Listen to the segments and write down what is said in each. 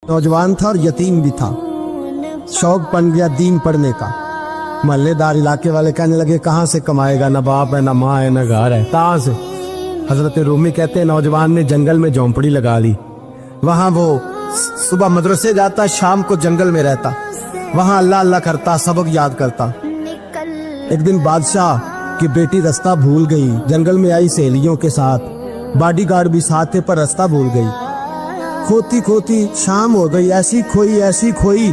नौजवान था और यतीम भी था। शौक बन गया दीन पढ़ने का। महल्लेदार इलाके वाले कहने लगे कहाँ से कमाएगा, ना बाप है, ना माँ है, ना घर है, कहाँ से। हजरत रूमी कहते हैं नौजवान ने जंगल में झोंपड़ी लगा ली। वहां वो सुबह मदरसे जाता, शाम को जंगल में रहता, वहां अल्लाह अल्लाह करता, सबक याद करता। एक दिन बादशाह की बेटी रास्ता भूल गई, जंगल में आई सहेलियों के साथ, बॉडीगार्ड भी साथ थे, पर रास्ता भूल गई। खोती खोती शाम हो गई, ऐसी खोई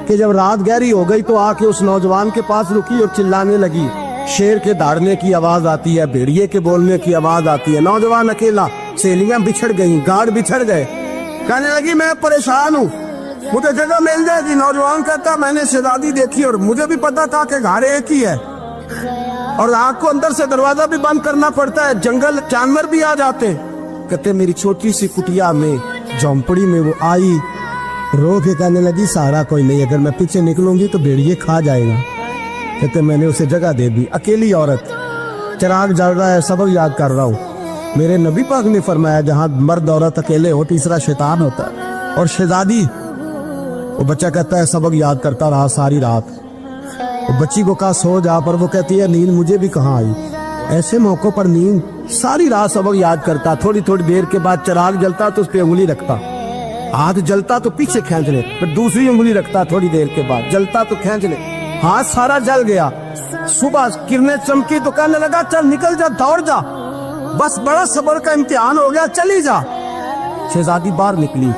कि जब रात गहरी हो गई तो आके उस नौजवान के पास रुकी और चिल्लाने लगी। शेर के दहाड़ने की आवाज आती है, भेड़िए के बोलने की आवाज आती है। नौजवान अकेला, सहेलियां बिछड़ गई, गार्ड बिछड़ गए। कहने लगी मैं परेशान हूँ, मुझे जगह मिल जाएगी। नौजवान कहता मैंने शहजादी देखी और मुझे भी पता था कि घर एक ही है और आग को अंदर से दरवाजा भी बंद करना पड़ता है, जंगल जानवर भी आ जाते। कहते मेरी छोटी सी कुटिया में, झोंपड़ी में वो आई, रो के कहने लगी सहारा कोई नहीं, अगर मैं पीछे निकलूंगी तो भेड़िए खा जाएगा। कहते मैंने उसे जगह दे दी। अकेली औरत, चिराग जल रहा है, सबक याद कर रहा हूँ। मेरे नबी पाक ने फरमाया जहाँ मर्द औरत अकेले हो तीसरा शैतान होता है। और शहजादी, वो बच्चा कहता है सबक याद करता रहा सारी रात। वो बच्ची को कहा सो जा, पर वो कहती है नींद मुझे भी कहाँ आई। ऐसे मौकों पर नींद, सारी रात सबक याद करता। थोड़ी थोड़ी देर के बाद चिराग जलता तो उस पर उंगली रखता, हाथ जलता तो पीछे खींच ले, फिर दूसरी उंगली रखता, थोड़ी देर के बाद जलता तो खींच ले, हाथ सारा जल गया। सुबह किरणें चमकी तो कहने लगा चल निकल जा, दौड़ जा, बस बड़ा सब्र का इम्तिहान हो गया, चली जा। शहजादी बाहर निकली,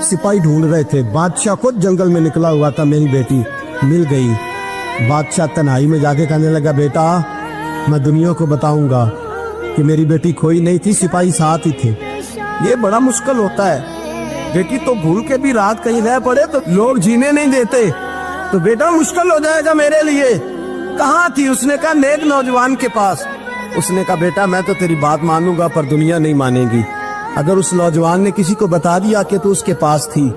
सिपाही ढूंढ रहे थे। बादशाह खुद जंगल में निकला हुआ था, मेरी बेटी मिल गई। बादशाह तन्हाई में जाके कहने लगा बेटा मैं दुनिया को बताऊंगा कि मेरी बेटी खोई नहीं थी, सिपाही साथ ही थे। ये बड़ा मुश्किल होता है, बेटी तो भूल के भी रात कहीं रह पड़े तो लोग जीने नहीं देते, तो बेटा मुश्किल हो जाएगा मेरे लिए। कहाँ थी? उसने कहा नेक नौजवान के पास। उसने कहा बेटा मैं तो तेरी बात मानूंगा पर दुनिया नहीं मानेगी। अगर उस नौजवान ने किसी को बता दिया कि तू उसके पास थी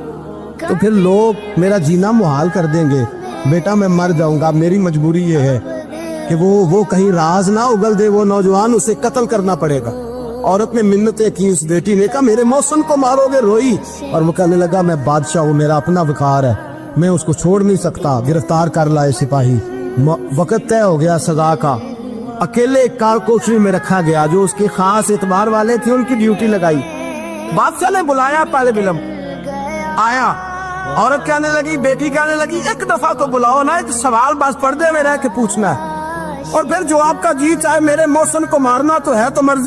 तो फिर लोग मेरा जीना मुहाल कर देंगे। बेटा मैं मर जाऊंगा, मेरी मजबूरी ये है कि वो कहीं राज ना उगल दे वो नौजवान, उसे कत्ल करना पड़ेगा। औरत ने मिन्नतें की, उस बेटी ने कहा मेरे मौसम को मारोगे, रोई। और वो कहने लगा मैं बादशाह हूँ, मेरा अपना वकार है, मैं उसको छोड़ नहीं सकता। गिरफ्तार कर लाए सिपाही। वक्त तय हो गया सजा का। अकेले एक कार कोठरी में रखा गया, जो उसके खास एतबार वाले थे उनकी ड्यूटी लगाई। बादशाह ने बुलाया, पहले बिलम आया। औरत कहने लगी, बेटी कहने लगी एक दफा तो बुलाओ ना, एक सवाल बस पर्दे में रह के पूछना है, और फिर जो आपका जी चाहे मेरे मौसम को मारना तो है तो मर्जी।